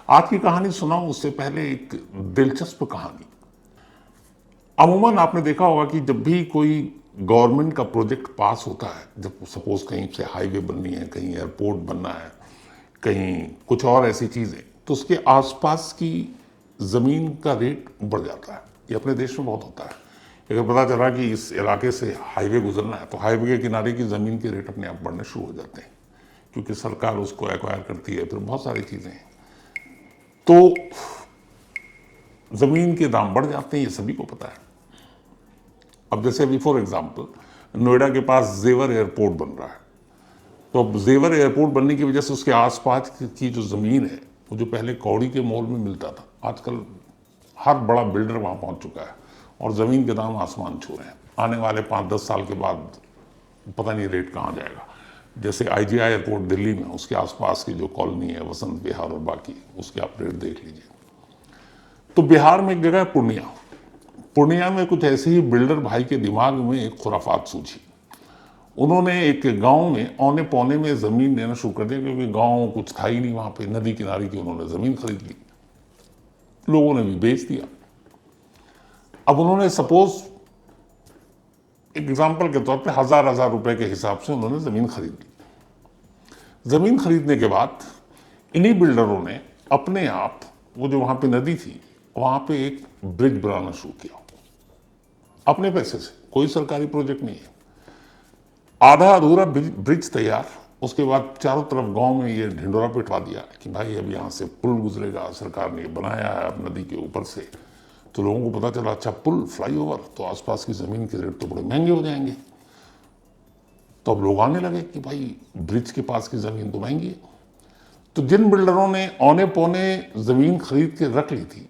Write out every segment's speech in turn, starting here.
आज की कहानी सुनाऊं उससे पहले एक दिलचस्प कहानी। अमूमन आपने देखा होगा कि जब भी कोई गवर्नमेंट का प्रोजेक्ट पास होता है, जब सपोज कहीं से हाईवे बननी है, कहीं एयरपोर्ट बनना है, कहीं कुछ और ऐसी चीजें, तो उसके आसपास की जमीन का रेट बढ़ जाता है। ये अपने देश में बहुत होता है। अगर पता चला कि इस इलाके से हाईवे गुजरना है तो हाईवे के किनारे की जमीन के रेट अपने आप बढ़ने शुरू हो जाते हैं, क्योंकि सरकार उसको एक्वायर करती है, फिर बहुत सारी चीजें हैं, तो जमीन के दाम बढ़ जाते हैं। ये सभी को पता है। अब जैसे अभी फॉर एग्जांपल नोएडा के पास जेवर एयरपोर्ट बन रहा है, तो अब जेवर एयरपोर्ट बनने की वजह से उसके आसपास की जो जमीन है, वो जो पहले कौड़ी के मोल में मिलता था, आजकल हर बड़ा बिल्डर वहां पहुंच चुका है और जमीन के दाम आसमान छू रहे हैं। आने वाले 5-10 साल के बाद पता नहीं रेट कहाँ जाएगा। जैसे IGI एयरपोर्ट दिल्ली में, उसके आसपास की जो कॉलोनी है, वसंत विहार और बाकी, उसके आप रेट देख लीजिए। तो बिहार में एक जगह है पूर्णिया। पूर्णिया में कुछ ऐसे ही बिल्डर भाई के दिमाग में एक खुराफात सूझी। उन्होंने एक गांव में औने पौने में जमीन लेना शुरू कर दिया, क्योंकि गांव कुछ था ही नहीं वहां पे, नदी किनारे की उन्होंने जमीन खरीद ली, लोगों ने भी बेच दिया। अब उन्होंने सपोज एग्जाम्पल के तौर पे 1000 रुपए के हिसाब से उन्होंने जमीन खरीद ली। जमीन खरीदने के बाद इन्हीं बिल्डरों ने अपने आप, वो जो वहां पे नदी थी, वहां पे एक ब्रिज बनाना शुरू किया अपने पैसे से। कोई सरकारी प्रोजेक्ट नहीं है, आधा अधूरा ब्रिज तैयार। उसके बाद चारों तरफ गांव में ये ढिंडोरा पिटवा दिया कि भाई अब यहाँ से पुल गुजरेगा, सरकार ने बनाया है अब नदी के ऊपर से। तो लोगों को पता चला, अच्छा पुल, फ्लाईओवर, तो आसपास की जमीन के रेट तो बड़े महंगे हो जाएंगे। तो अब लोग आने लगे कि भाई ब्रिज के पास की जमीन तो महंगी है। तो जिन बिल्डरों ने औने पौने जमीन खरीद के रख ली थी,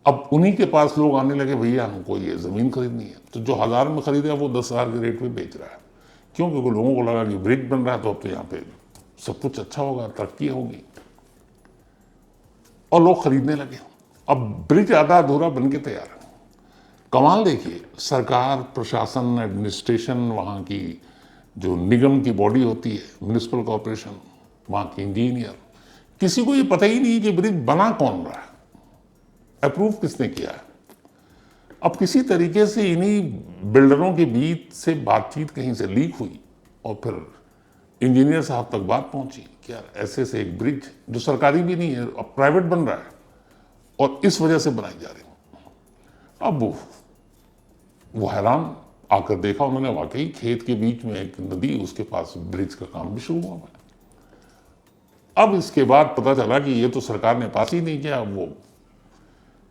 अब उन्हीं के पास लोग आने लगे, भैया हमको ये जमीन खरीदनी है। तो जो 1000 में खरीदा वो 10,000 के रेट में बेच रहा है। क्यों? क्योंकि लोगों को लगा कि ब्रिज बन रहा है तो अब तो यहाँ पे सब कुछ अच्छा होगा, तरक्की होगी, और लोग खरीदने लगे। अब ब्रिज आधा अधूरा बन के तैयार है। कमाल देखिए, सरकार, प्रशासन, एडमिनिस्ट्रेशन, वहाँ की जो निगम की बॉडी होती है, म्यूनिसिपल कॉरपोरेशन, वहाँ के इंजीनियर, किसी को ये पता ही नहीं कि ब्रिज बना कौन रहा है, अप्रूव किसने किया है। अब किसी तरीके से इन्हीं बिल्डरों के बीच से बातचीत कहीं से लीक हुई और फिर इंजीनियर साहब तक बात पहुंची कि यार ऐसे से एक ब्रिज जो सरकारी भी नहीं है, अब प्राइवेट बन रहा है और इस वजह से बनाई जा रही है। अब वो हैरान आकर देखा उन्होंने, वाकई खेत के बीच में एक नदी, उसके पास ब्रिज का काम भी शुरू हुआ है। अब इसके बाद पता चला कि ये तो सरकार ने पास ही नहीं किया, वो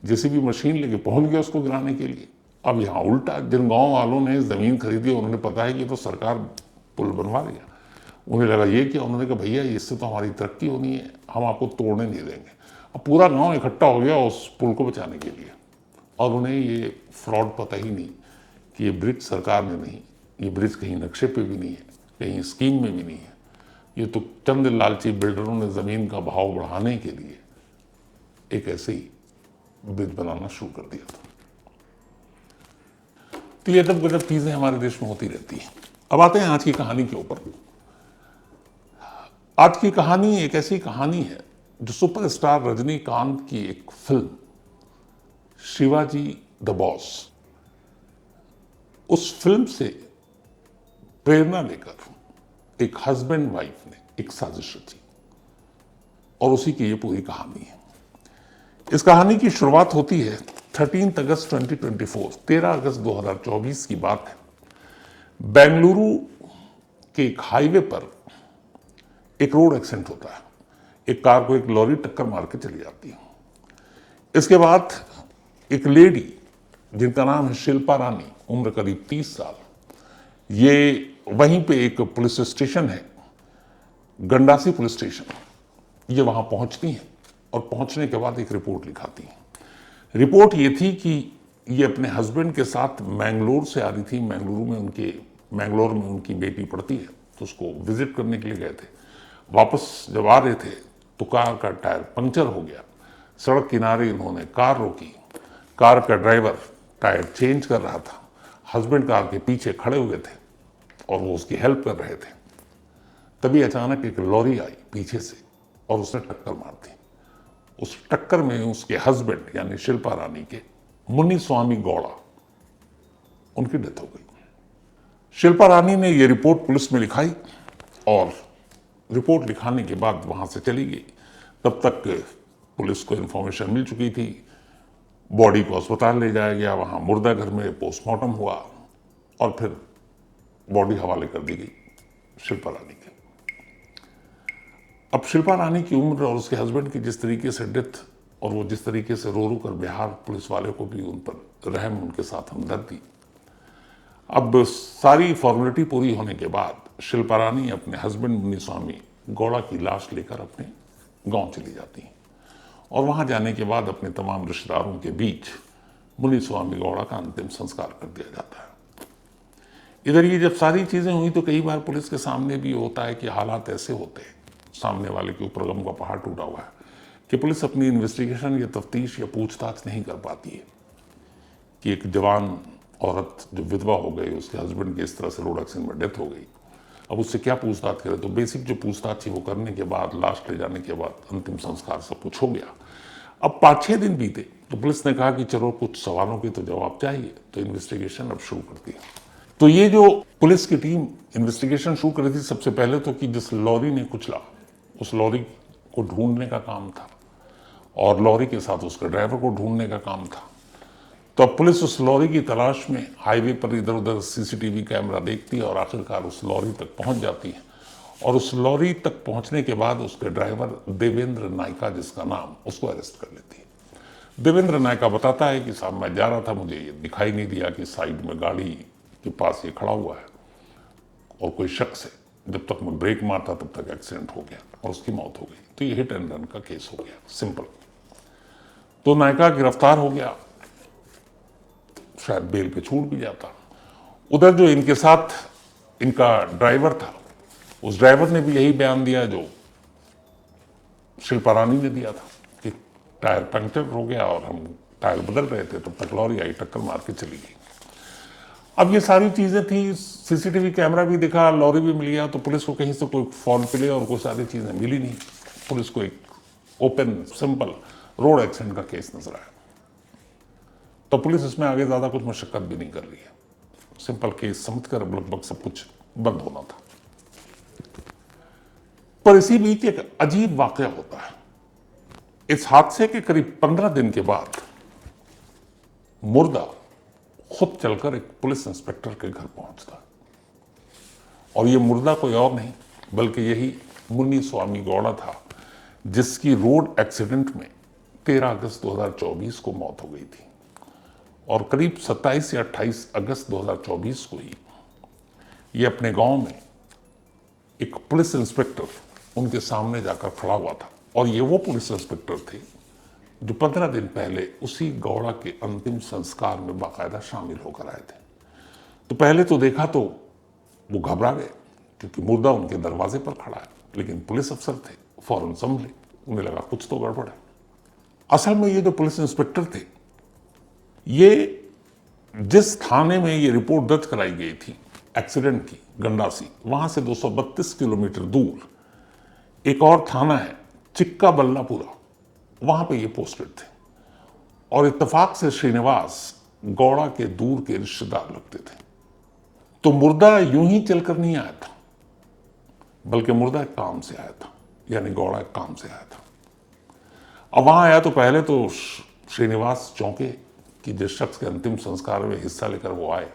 जेसीबी मशीन लेके पहुंच गया उसको गिराने के लिए। अब यहाँ उल्टा, जिन गांव वालों ने जमीन खरीदी उन्होंने पता है कि तो सरकार पुल बनवा रही है, उन्हें लगा ये क्या, उन्होंने कहा भैया इससे तो हमारी तरक्की होनी है, हम आपको तोड़ने नहीं देंगे। अब पूरा गांव इकट्ठा हो गया उस पुल को बचाने के लिए, और उन्हें ये फ्रॉड पता ही नहीं कि ये ब्रिज सरकार ने नहीं, ये ब्रिज कहीं नक्शे पे भी नहीं है, कहीं स्कीम में भी नहीं है, ये तो चंद लालची बिल्डरों ने जमीन का भाव बढ़ाने के लिए एक ऐसे ही ब्रिज बनाना शुरू कर दिया था। तो ये अदब गजब चीजें हमारे देश में होती रहती हैं। अब आते हैं आज की कहानी के ऊपर। आज की कहानी एक ऐसी कहानी है जो सुपरस्टार रजनीकांत की एक फिल्म शिवाजी द बॉस, उस फिल्म से प्रेरणा लेकर एक हस्बैंड वाइफ ने एक साजिश रची और उसी की ये पूरी कहानी है। इस कहानी की शुरुआत होती है 13 अगस्त 2024, 13 अगस्त 2024 की बात है। बेंगलुरु के एक हाईवे पर एक रोड एक्सीडेंट होता है। एक कार को एक लॉरी टक्कर मार के चली जाती है। इसके बाद एक लेडी जिनका नाम है शिल्पा रानी, उम्र करीब 30 साल, ये वहीं पे एक पुलिस स्टेशन है, गंडासी पुलिस स्टेशन, ये वहां पहुंचती हैं और पहुंचने के बाद एक रिपोर्ट लिखाती हैं। रिपोर्ट ये थी कि ये अपने हस्बैंड के साथ मैंगलोर से आ रही थी। मैंगलोर में उनकी बेटी पढ़ती है, तो उसको विजिट करने के लिए गए थे। वापस जब आ रहे थे तो कार का टायर पंक्चर हो गया। सड़क किनारे इन्होंने कार रोकी। कार का ड्राइवर टायर चेंज कर रहा था, हस्बैंड कार के पीछे खड़े हुए थे और वो उसकी हेल्प कर रहे थे। तभी अचानक एक लॉरी आई पीछे से और उसने टक्कर मार दी उस टक्कर में उसके हस्बैंड यानी शिल्पा रानी के मुनिस्वामी गौड़ा, उनकी डेथ हो गई। शिल्पा रानी ने ये रिपोर्ट पुलिस में लिखाई और रिपोर्ट लिखाने के बाद वहां से चली गई। तब तक पुलिस को इन्फॉर्मेशन मिल चुकी थी। बॉडी को अस्पताल ले जाया गया, वहां मुर्दा घर में पोस्टमार्टम हुआ और फिर बॉडी हवाले कर दी गई शिल्पा रानी के। अब शिल्पा रानी की उम्र और उसके हस्बैंड की जिस तरीके से डेथ और वो जिस तरीके से रो रो कर बिहार पुलिस वाले को भी उन पर रहम, उनके साथ हमदर्दी। अब सारी फॉर्मेलिटी पूरी होने के बाद शिल्पा रानी अपने हस्बैंड मुनिस्वामी गौड़ा की लाश लेकर अपने गांव चली जाती हैं और वहां जाने के बाद अपने तमाम रिश्तेदारों के बीच मुनिस्वामी गौड़ा का अंतिम संस्कार कर दिया जाता है। इधर ये जब सारी चीजें हुई तो कई बार पुलिस के सामने भी होता है कि हालात ऐसे होते हैं, सामने वाले के ऊपर गम का पहाड़ टूटा हुआ है कि पुलिस अपनी इन्वेस्टिगेशन या तफ्तीश या पूछताछ नहीं कर पाती है कि एक जवान औरत जो विधवा हो गई, उसके हस्बैंड की इस तरह से रोड एक्सीडेंट में डेथ हो गई, अब उससे क्या पूछताछ करें। तो बेसिक जो पूछताछ थी वो करने के बाद, लाश ले जाने के बाद अंतिम संस्कार सब कुछ हो गया। अब 5-6 दिन बीते तो पुलिस ने कहा कि चलो कुछ सवालों के तो जवाब चाहिए, तो इन्वेस्टिगेशन अब शुरू कर दिया। तो ये जो पुलिस की टीम इन्वेस्टिगेशन शुरू कर रही थी, सबसे पहले तो कि जिस लॉरी ने कुचला उस लॉरी को ढूंढने का काम था और लॉरी के साथ उसके ड्राइवर को ढूंढने का काम था। तो अब पुलिस उस लॉरी की तलाश में हाईवे पर इधर उधर सीसीटीवी कैमरा देखती है और आखिरकार उस लॉरी तक पहुंच जाती है और उस लॉरी तक पहुंचने के बाद उसके ड्राइवर देवेंद्र नायका, जिसका नाम, उसको अरेस्ट कर लेती है। देवेंद्र नायका बताता है कि साहब मैं जा रहा था, मुझे ये दिखाई नहीं दिया कि साइड में गाड़ी के पास ये खड़ा हुआ है और कोई शख्स है, जब तक मैं ब्रेक मारता तब तक एक्सीडेंट हो गया और उसकी मौत हो गई। तो ये हिट एंड रन का केस हो गया, सिंपल। तो नायका गिरफ्तार हो गया, शायद बेल पे छूट भी जाता। उधर जो इनके साथ इनका ड्राइवर था, उस ड्राइवर ने भी यही बयान दिया जो शिल्पा रानी ने दिया था कि टायर पंक्चर हो गया और हम टायर बदल रहे थे, तब तक लॉरी आई, टक्कर मार के चली गई। अब ये सारी चीजें थी, सीसीटीवी कैमरा भी दिखा, लॉरी भी मिल गया, तो पुलिस को कहीं से कोई फॉर्म प्ले और कोई सारी चीजें मिली नहीं। पुलिस को एक ओपन सिंपल रोड एक्सीडेंट का केस नजर आया। तो पुलिस इसमें आगे ज्यादा कुछ मशक्कत भी नहीं कर रही है, सिंपल केस समझकर लगभग सब कुछ बंद होना था। पर इसी बीच एक अजीब वाकया होता है। इस हादसे के करीब 15 दिन के बाद मुर्दा खुद चलकर एक पुलिस इंस्पेक्टर के घर पहुंचता है और ये मुर्दा कोई और नहीं बल्कि यही मुनिस्वामी गौड़ा था, जिसकी रोड एक्सीडेंट में 13 अगस्त 2024 को मौत हो गई थी और करीब 27 या 28 अगस्त 2024 को ही ये अपने गांव में एक पुलिस इंस्पेक्टर उनके सामने जाकर खड़ा हुआ था और ये वो पुलिस इंस्पेक्टर थे जो 15 दिन पहले उसी गौड़ा के अंतिम संस्कार में बाकायदा शामिल होकर आए थे। तो पहले तो देखा तो वो घबरा गए क्योंकि मुर्दा उनके दरवाजे पर खड़ा है, लेकिन पुलिस अफसर थे, फौरन संभले, उन्हें लगा कुछ तो गड़बड़ है। असल में ये जो पुलिस इंस्पेक्टर थे, ये जिस थाने में ये रिपोर्ट दर्ज कराई गई थी एक्सीडेंट की, गंडासी, वहां से 232 किलोमीटर दूर एक और थाना है चिक्का बल्लापुरा, वहां पे ये पोस्टेड थे और इत्तेफाक से श्रीनिवास गौड़ा के दूर के रिश्तेदार लगते थे। तो मुर्दा यूं ही चलकर नहीं आया था, बल्कि मुर्दा एक काम से आया था, यानी गौड़ा एक काम से आया था। अब वहां आया तो पहले तो श्रीनिवास चौंके कि जिस शख्स के अंतिम संस्कार में हिस्सा लेकर वो आए,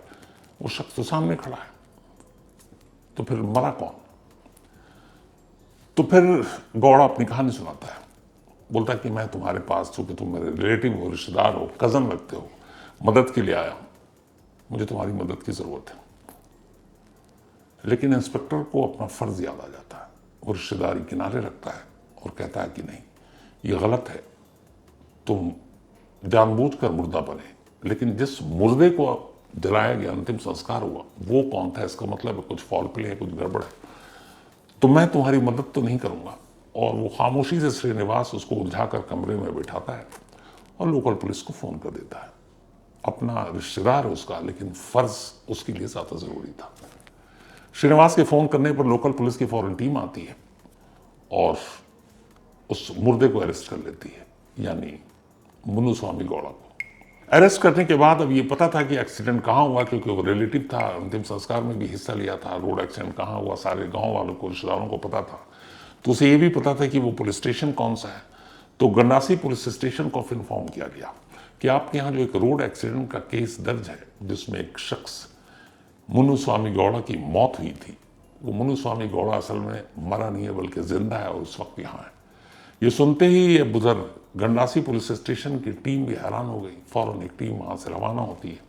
वो शख्स तो सामने खड़ा है, तो फिर मरा कौन? तो फिर गौड़ा अपनी कहानी सुनाता है, बोलता है कि मैं तुम्हारे पास, चूंकि तुम मेरे रिलेटिव हो, रिश्तेदार हो, कजन लगते हो, मदद के लिए आया हूं, मुझे तुम्हारी मदद की जरूरत है। लेकिन इंस्पेक्टर को अपना फर्ज याद आ जाता है, वो रिश्तेदारी किनारे रखता है और कहता है कि नहीं, ये गलत है, तुम जानबूझकर मुर्दा बने, लेकिन जिस मुर्दे को जलाया गया, अंतिम संस्कार हुआ, वो कौन था? इसका मतलब है कुछ फॉल प्ले है, कुछ गड़बड़ है, तो मैं तुम्हारी मदद तो नहीं करूंगा। और वो खामोशी से श्रीनिवास उसको उलझाकर कमरे में बिठाता है और लोकल पुलिस को फोन कर देता है। अपना रिश्तेदार है उसका, लेकिन फर्ज उसके लिए ज्यादा जरूरी था। श्रीनिवास के फोन करने पर लोकल पुलिस की फौरन टीम आती है और उस मुर्दे को अरेस्ट कर लेती है यानी मुनुस्वामी गौड़ा को। अरेस्ट करने के बाद अब ये पता था कि एक्सीडेंट कहाँ हुआ, क्योंकि वो रिलेटिव था, अंतिम संस्कार में भी हिस्सा लिया था। रोड एक्सीडेंट कहाँ हुआ सारे गांव वालों को, रिश्तेदारों को पता था। तो उसे ये भी पता था कि वो पुलिस स्टेशन कौन सा है। तो गंडासी पुलिस स्टेशन को इन्फॉर्म किया गया कि आपके यहाँ जो एक रोड एक्सीडेंट का केस दर्ज है जिसमें एक शख्स मुनुस्वामी गौड़ा की मौत हुई थी, वो मुनुस्वामी गौड़ा असल में मरा नहीं है बल्कि जिंदा है और उस वक्त यहाँ है। ये सुनते ही ये बुजुर्ग गंडासी पुलिस स्टेशन की टीम भी हैरान हो गई। फौरन एक टीम वहाँ से रवाना होती है,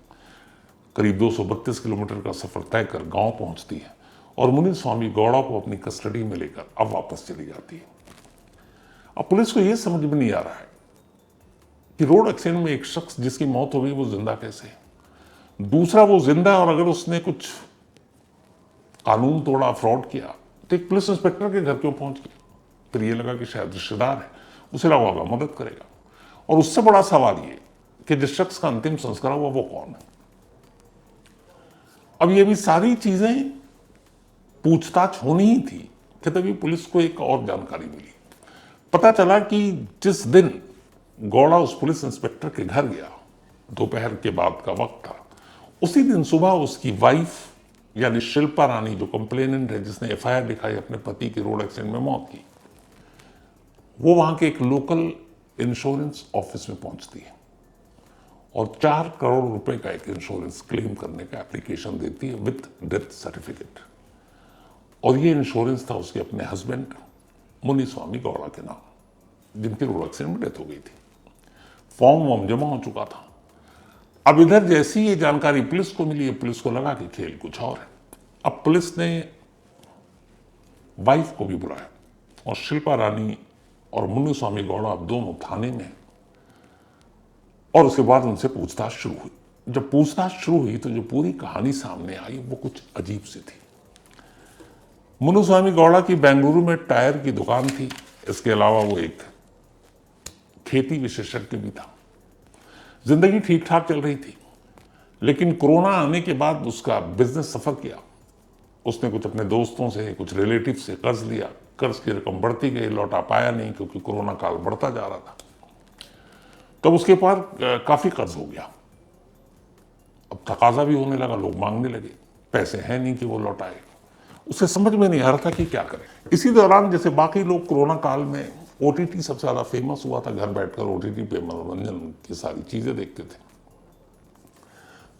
करीब 232 किलोमीटर का सफर तय कर गांव पहुंचती है और मुनुस्वामी गौड़ा को अपनी कस्टडी में लेकर अब वापस चली जाती है। अब पुलिस को यह समझ में नहीं आ रहा है कि रोड एक्सीडेंट में एक शख्स जिसकी मौत हो गई वो जिंदा कैसे है। दूसरा, वो जिंदा है और अगर उसने कुछ कानून तोड़ा, फ्रॉड किया, तो एक पुलिस इंस्पेक्टर के घर क्यों पहुंच गया। फिर ये लगा कि शायद रिश्तेदार है, उसे लगा होगा मदद करेगा। और उससे बड़ा सवाल ये कि जिस शख्स का अंतिम संस्कार हुआ वो कौन है। अब ये भी सारी चीजें पूछताछ होनी ही थी कि तभी पुलिस को एक और जानकारी मिली। पता चला कि जिस दिन गौड़ा उस पुलिस इंस्पेक्टर के घर गया, दोपहर के बाद का वक्त था, उसी दिन सुबह उसकी वाइफ यानी शिल्पा रानी, जो कंप्लेनेंट है, जिसने एफआईआर दिखाई अपने पति की रोड एक्सीडेंट में मौत की, वो वहां के एक लोकल इंश्योरेंस ऑफिस में पहुंचती है और 4 करोड़ रुपए का एक इंश्योरेंस क्लेम करने का एप्लीकेशन देती है विद डेथ सर्टिफिकेट। और ये इंश्योरेंस था उसके अपने हस्बैंड मुनुस्वामी गौड़ा के नाम, जिनकी रोड एक्सीडेंट में डेथ हो गई थी। फॉर्म वॉर्म जमा हो चुका था। अब इधर जैसी ये जानकारी पुलिस को मिली, पुलिस को लगा कि खेल कुछ और है। अब पुलिस ने वाइफ को भी बुलाया और शिल्पा रानी और मुनुस्वामी गौड़ा अब दोनों थाने में, और उसके बाद उनसे पूछताछ शुरू हुई। जब पूछताछ शुरू हुई तो जो पूरी कहानी सामने आई वो कुछ अजीब सी थी। मुनुस्वामी गौड़ा की बेंगलुरु में टायर की दुकान थी। इसके अलावा वो एक खेती विशेषज्ञ भी था। जिंदगी ठीक ठाक चल रही थी, लेकिन कोरोना आने के बाद उसका बिजनेस सफर किया। उसने कुछ अपने दोस्तों से, कुछ रिलेटिव से कर्ज लिया। कर्ज की रकम बढ़ती गई, लौटा पाया नहीं क्योंकि कोरोना काल बढ़ता जा रहा था। तब उसके पास काफी कर्ज हो गया। अब तकाजा भी होने लगा, लोग मांगने लगे, पैसे हैं नहीं कि वो लौटाए। उसे समझ में नहीं आ रहा था कि क्या करे। इसी दौरान जैसे बाकी लोग कोरोना काल में ओटीटी सबसे ज्यादा फेमस हुआ था, घर बैठकर ओटीटी पे मनोरंजन की सारी चीजें देखते थे।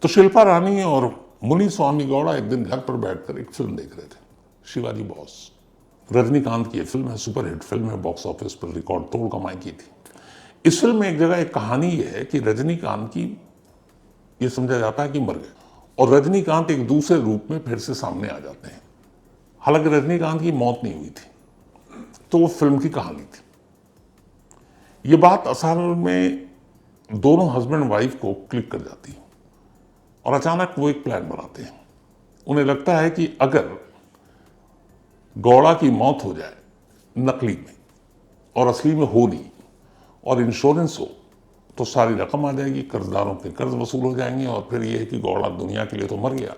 तो शिल्पा रानी और मुनुस्वामी गौड़ा एक दिन घर पर बैठकर एक फिल्म देख रहे थे, शिवाजी बॉस। रजनीकांत की ये फिल्म है, सुपरहिट फिल्म है, बॉक्स ऑफिस पर रिकॉर्ड तोड़ कमाई की थी। इस फिल्म में एक जगह एक कहानी ये है कि रजनीकांत की ये समझा जाता है कि मर गए और रजनीकांत एक दूसरे रूप में फिर से सामने आ जाते हैं। हालांकि रजनीकांत की मौत नहीं हुई थी, तो वो फिल्म की कहानी थी। ये बात असल में दोनों हस्बैंड वाइफ को क्लिक कर जाती है और अचानक वो एक प्लान बनाते हैं। उन्हें लगता है कि अगर गौड़ा की मौत हो जाए नकली में और असली में हो नहीं, और इंश्योरेंस हो, तो सारी रकम आ जाएगी, कर्जदारों के कर्ज वसूल हो जाएंगे और फिर ये है कि गौड़ा दुनिया के लिए तो मर गया,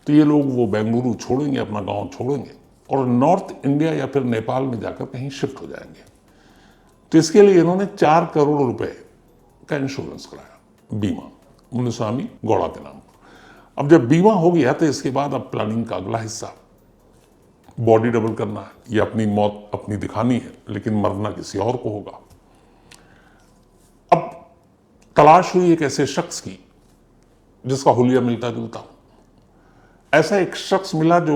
तो ये लोग वो बेंगलुरु छोड़ेंगे, अपना गांव छोड़ेंगे और नॉर्थ इंडिया या फिर नेपाल में जाकर कहीं शिफ्ट हो जाएंगे। तो इसके लिए इन्होंने 4 करोड़ रुपए का इंश्योरेंस कराया, बीमा, मुनुस्वामी गौड़ा के नाम। अब जब बीमा हो गया तो इसके बाद अब प्लानिंग का अगला हिस्सा, बॉडी डबल करना है। ये अपनी मौत अपनी दिखानी है, लेकिन मरना किसी और को होगा। अब तलाश हुई एक ऐसे शख्स की जिसका हुलिया मिलता जुलता हो। ऐसा एक शख्स मिला जो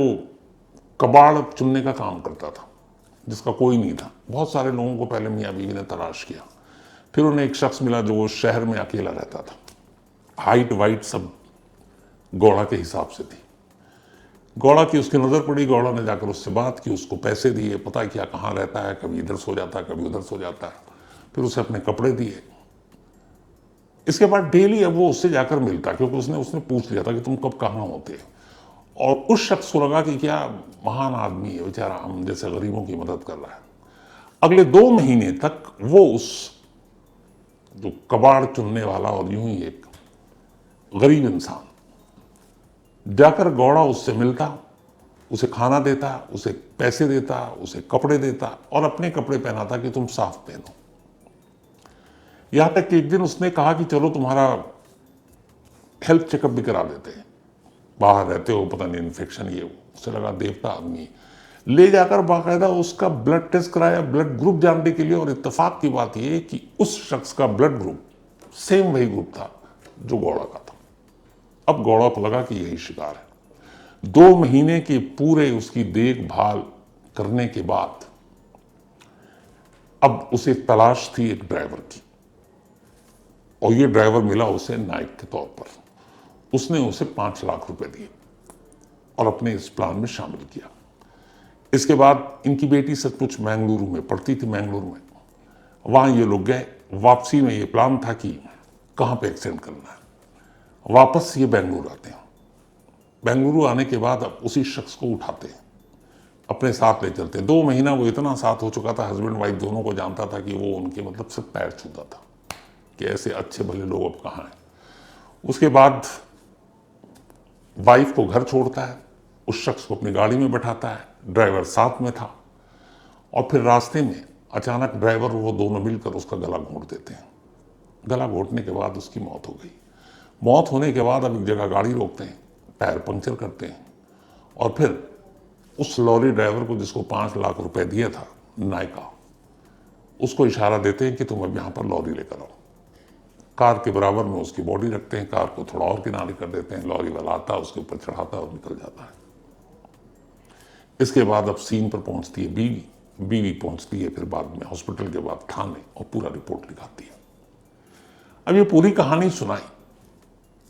कबाड़ चुनने का काम करता था, जिसका कोई नहीं था। बहुत सारे लोगों को पहले मियाँ बीवी ने तलाश किया, फिर उन्हें एक शख्स मिला जो शहर में अकेला रहता था। हाइट वाइट सब गौड़ा के हिसाब से थी। गौड़ा की उसकी नजर पड़ी, गौड़ा ने जाकर उससे बात की, उसको पैसे दिए, पता क्या कहाँ रहता है, कभी इधर सो जाता है, कभी उधर सो जाता है। फिर उसे अपने कपड़े दिए। इसके बाद डेली अब वो उससे जाकर मिलता, क्योंकि उसने पूछ लिया था कि तुम कब कहाँ होते। और उस शख्स को लगा कि क्या महान आदमी है, बेचारा हम जैसे गरीबों की मदद कर रहा है। अगले 2 महीने तक वो उस जो कबाड़ चुनने वाला और यूं ही एक गरीब इंसान जाकर गौड़ा उससे मिलता, उसे खाना देता, उसे पैसे देता, उसे कपड़े देता और अपने कपड़े पहनाता कि तुम साफ पहनो। यहां तक कि एक दिन उसने कहा कि चलो तुम्हारा हेल्थ चेकअप भी करा देते हैं, बाहर रहते हो, पता नहीं इन्फेक्शन ये वो। उसे लगा देवता आदमी, ले जाकर बाकायदा उसका ब्लड टेस्ट कराया, ब्लड ग्रुप जानने के लिए। और इत्तेफाक की बात यह कि उस शख्स का ब्लड ग्रुप सेम वही ग्रुप था जो गौड़ा का था। अब गौड़ा को लगा कि यही शिकार है। 2 महीने के पूरे उसकी देखभाल करने के बाद अब उसे तलाश थी एक ड्राइवर की, और ये ड्राइवर मिला उसे नायक के तौर पर। उसने उसे 5 लाख रुपए दिए और अपने इस प्लान में शामिल किया। इसके बाद इनकी बेटी सचमुच मैंगलुरु में पढ़ती थी, मैंगलुरु में। वहां ये लोग गए। वापसी में ये प्लान था कि कहां पे एक्सीडेंट करना है। वापस ये बेंगलुरु आते हैं। बेंगलुरु आने के बाद अब उसी शख्स को उठाते हैं, अपने साथ ले चलते हैं। 2 महीना वो इतना साथ हो चुका था, हस्बैंड वाइफ दोनों को जानता था कि वो उनके मतलब से पैर छूता था कि ऐसे अच्छे भले लोग अब कहाँ हैं। उसके बाद वाइफ को घर छोड़ता है, उस शख्स को अपनी गाड़ी में बैठाता है, ड्राइवर साथ में था। और फिर रास्ते में अचानक ड्राइवर वो दोनों मिलकर उसका गला घोंट देते हैं। गला घोंटने के बाद उसकी मौत हो गई। मौत होने के बाद अब एक जगह गाड़ी रोकते हैं, टायर पंक्चर करते हैं, और फिर उस लॉरी ड्राइवर को जिसको 5 लाख रुपए दिया था नायका, उसको इशारा देते हैं कि तुम अब यहाँ पर लॉरी लेकर आओ। कार के बराबर में उसकी बॉडी रखते हैं, कार को थोड़ा और किनारे कर देते हैं, लॉरी वाला आता है, उसके ऊपर चढ़ाता है और निकल जाता है। इसके बाद अब सीन पर पहुंचती है बीवी, बीवी पहुंचती है फिर बाद में हॉस्पिटल के बाद थाने, और पूरा रिपोर्ट लिखाती है। अब ये पूरी कहानी सुनाई।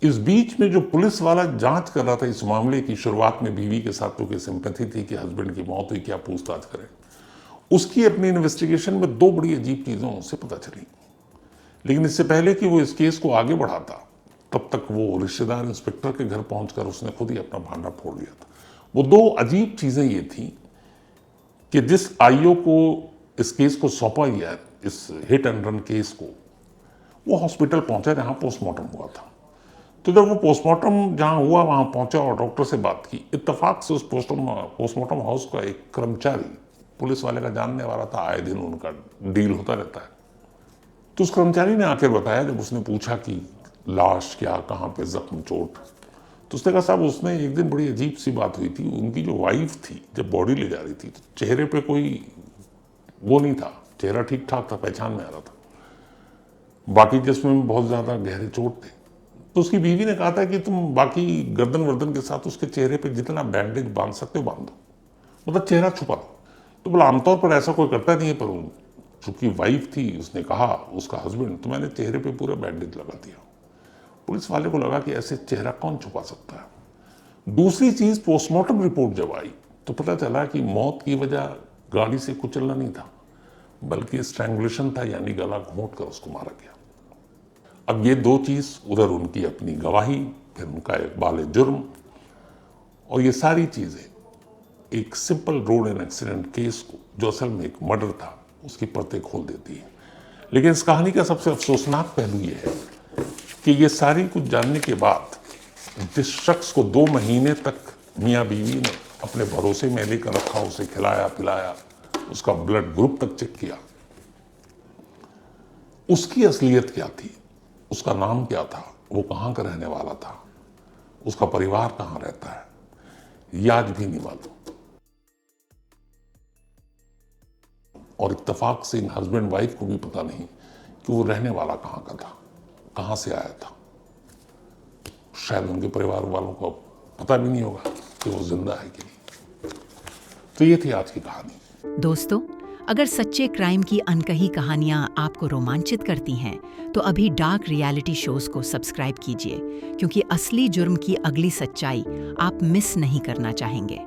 इस बीच में जो पुलिस वाला जांच कर रहा था इस मामले की, शुरुआत में बीवी के साथ तो कोई सिंपैथी थी कि हस्बैंड की मौत हुई, क्या पूछताछ करें। उसकी अपनी इन्वेस्टिगेशन में 2 बड़ी अजीब चीजों उससे पता चली। लेकिन इससे पहले कि वो इस केस को आगे बढ़ाता, तब तक वो रिश्तेदार इंस्पेक्टर के घर पहुंचकर उसने खुद ही अपना भांडा फोड़ लिया था। वो 2 अजीब चीजें ये थी कि जिस आईओ को इस केस को सौंपा गया, इस हिट एंड रन केस को, वो हॉस्पिटल पहुंचा जहां पोस्टमार्टम हुआ था। तो जब वो पोस्टमार्टम जहां हुआ वहां पहुंचा और डॉक्टर से बात की, इत्तेफाक से उस पोस्टमार्टम हाउस का एक कर्मचारी पुलिस वाले का जानने वाला था, आए दिन उनका डील होता रहता है। तो उस कर्मचारी ने आकर बताया, जब उसने पूछा कि लाश क्या, कहाँ पे जख्म, चोट, तो उसने कहा साहब उसने एक दिन बड़ी अजीब सी बात हुई थी। उनकी जो वाइफ थी जब बॉडी ले जा रही थी तो चेहरे पे कोई वो नहीं था, चेहरा ठीक ठाक था, पहचान में आ रहा था। बाकी जिसमें बहुत ज्यादा गहरे चोट थे। तो उसकी बीवी ने कहा था कि तुम बाकी गर्दन वर्दन के साथ उसके चेहरे पे जितना बैंडेज बांध सकते हो बांध दो, मतलब चेहरा छुपा दो। तो बोला आमतौर पर ऐसा कोई करता नहीं है, पर चूंकि वाइफ थी, उसने कहा उसका हस्बैंड, तो मैंने चेहरे पे पूरा बैंडेज लगा दिया। पुलिस वाले को लगा कि ऐसे चेहरा कौन छुपा सकता है। दूसरी चीज, पोस्टमार्टम रिपोर्ट जब आई तो पता चला कि मौत की वजह गाड़ी से कुचलना नहीं था, बल्कि स्ट्रैंगुलेशन था, यानी गला घोंट कर उसको मारा गया। अब ये 2 चीज, उधर उनकी अपनी गवाही, फिर उनका इकबाल जुर्म, और ये सारी चीजें एक simple road and accident case को, जो असल में एक मर्डर था, उसकी परतें खोल देती है। लेकिन इस कहानी का सबसे अफसोसनाक पहलू यह है कि ये सारी कुछ जानने के बाद जिस शख्स को 2 महीने तक मियाँ बीवी ने अपने भरोसे में लेकर रखा, उसे खिलाया पिलाया, उसका ब्लड ग्रुप तक चेक किया, उसकी असलियत क्या थी, उसका नाम क्या था, वो कहाँ का रहने वाला था, उसका परिवार कहाँ रहता है, ये आज भी नहीं मालूम। और इत्तेफाक से इन हस्बैंड वाइफ को भी पता नहीं कि वो रहने वाला कहाँ का था, कहाँ से आया था। शायद उनके परिवार वालों को पता भी नहीं होगा कि वो जिंदा है कि नहीं। तो ये थी आज की कहानी। दोस्तों, अगर सच्चे क्राइम की अनकही कहानियां आपको रोमांचित करती हैं, तो अभी डार्क रियलिटी शोज को सब्सक्राइब कीजिए, क्योंकि असली जुर्म की अगली सच्चाई आप मिस नहीं करना चाहेंगे।